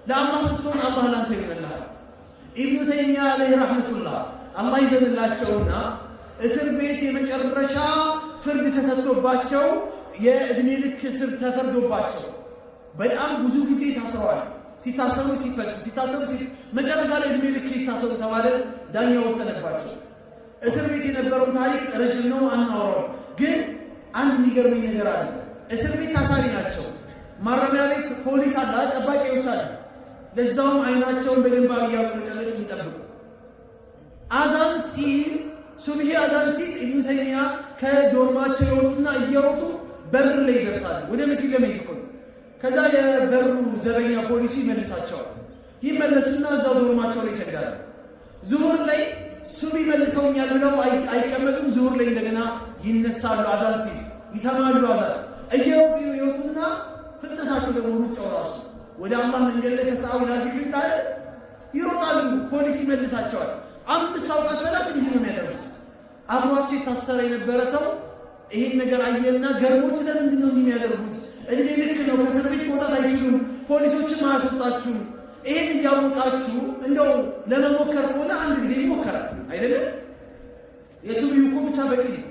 ለአላህ ስትሆን አላህ ላንተ ይሆንልሃል። ኢብኑ ተይሚያ አለይሂ ረሕመቱላህ አላህ ይዘንላቸውና እስር ቤት የመጨረሻ ፍርድ ተሰጥቶባቸው የእድሜ ልክ እስር ተፈርዶባቸው በጣም ብዙ ጊዜ ታስረዋል። ሲታሰሩ ሲፈቱ መጨረሻ ላይ እድሜ ልክ ይታሰሩ ተባለ። ዳኛ ወሰነባቸው። እስር ቤት የነበረውን ታሪክ ረጅም ነው አናወራው። ግን አንድ የሚገርመኝ ነገር አለ። እስር ቤት ታሳሪ ናቸው። ማረሚያ ቤት ፖሊስ አለ፣ ጠባቂዎች አሉ። ለዛውም አይናቸውን በግንባር እያቁለጨለጩ የሚጠብቁ አዛን ሲል ሱብሂ አዛን ሲል ኢብኑ ተይሚያ ከዶርማቸው ይወጡና እየሮጡ በር ላይ ይደርሳሉ። ወደ መስጊድ ለመሄድ እኮ ነው። ከዛ የበሩ ዘበኛ ፖሊሱ ይመልሳቸዋል። ይመለሱና እዛው ዶርማቸው ላይ ይሰግዳሉ። ዙሁር ላይ ሱብሂ መልሰውኛል ብለው አይቀመጡም። ዙሁር ላይ እንደገና ይነሳሉ። አዛን ሲል ይሰማሉ። አዛን እየሮጡ ይወጡና ፍጥነታቸው ደግሞ ሩጫው ራሱ ወደ አላህ መንገድ ላይ ከሰዓው ላዚክ እንዳለ ይሮጣሉ። ፖሊስ ይመልሳቸዋል። 5 ሰዓት ሰላት እንዲህ ነው የሚያደርጉት። አብሯቸው የታሰረ የነበረ ሰው ይሄን ነገር አየና ገርሞች ለምንድን ነው የሚያደርጉት? እድሜ ልክ ነው፣ ከእስር ቤት መውጣት አይችሉም፣ ፖሊሶችም አያስወጣችሁም። ይሄን እያወቃችሁ እንደው ለመሞከር ከሆነ አንድ ጊዜ ይሞከራል አይደለም? የሱብሂው እኮ ብቻ በቂ ነው።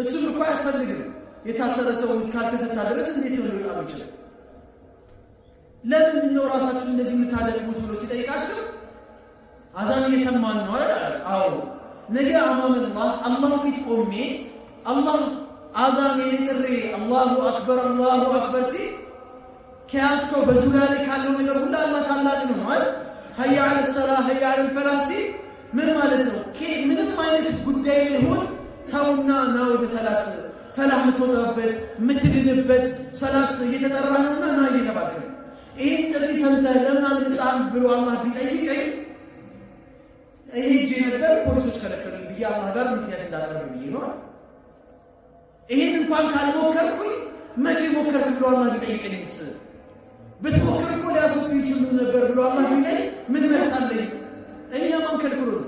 እሱም እኮ አያስፈልግም። የታሰረ ሰው እስካልተፈታ ድረስ እንዴት ነው ሊወጣ የሚችለው? ለምንድን ነው ራሳችሁ እንደዚህ የምታደርጉት ብሎ ሲጠይቃቸው አዛን እየሰማን ነው አይደል? አዎ። ነገ አማመላህ አላህ ፊት ቆሜ አላህ አዛን የጥሪ አላሁ አክበር ሲል ከያዝከው በዙሪያ ላይ ካለው ነገር ሁሉ አላህ ታላቅ ነው አይደል? ሀያ ዐለ ሰላህ ሀያ ዐለ ፈላህ ሲል ምን ማለት ነው? ምንም አይነት ጉዳይ ይሁን ተውና ና ወደ ሰላት ፈላህ የምትወጣበት የምትድንበት ሰላት እየተጠራ ነውና ና እየተባልክ ነው። ይህን ጥሪ ሰምተህ ለምን አልመጣም ብሎ አላህ ቢጠይቀኝ ሄጄ ነበር፣ ፖሊሶች ከለከሉኝ ብዬ አላህ ጋር ምክንያት እንዳቀርብ ብዬ ነው። ይህን እንኳን ካልሞከርኩኝ መቼ ሞከርክ ብሎ አላህ ቢጠይቀኝስ? ብትሞክር እኮ ሊያስወጡ ይችሉ ነበር ብሎ አላህ ቢለኝ ምን መልሳለኝ? እኛ ማንከልክሉን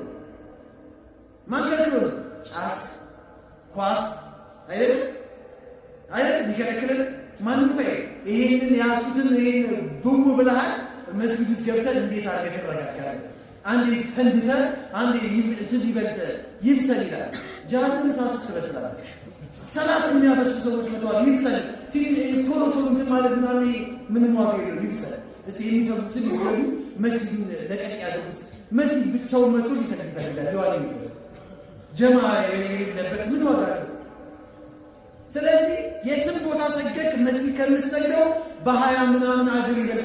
ጫት፣ ኳስ አይደል ቢከለክልን ማንም ቆይ ይሄንን ያሱትን ይሄን ብሙ ብለሃል መስጊድ ውስጥ ገብተን እንዴት አድርገህ ትረጋጋለህ? አንዴ ፈንድተህ አንዴ ይበልጥ ይብሰል ይላል። ጀሃነም እሳት ውስጥ ትበስላለች። ሰላት የሚያበሱ ሰዎች መተዋል። ይብሰል ቶሎ እንትን ማለት ምናምን ምንም ዋጋ የለውም። ይብሰል እስኪ የሚሰሩትን ይስገዱ። መስጊዱን ለቀቅ ያደርጉት። መስጊድ ብቻውን መጥቶ ሊሰግድ ይፈልጋል። ለዋለበት ጀማ የሌለበት ምን ዋጋ አለው? ስለዚህ የትም ቦታ ሰገድክ መስጊድ ከምትሰግደው በ20 ምናምን አጅር ይበልጣል።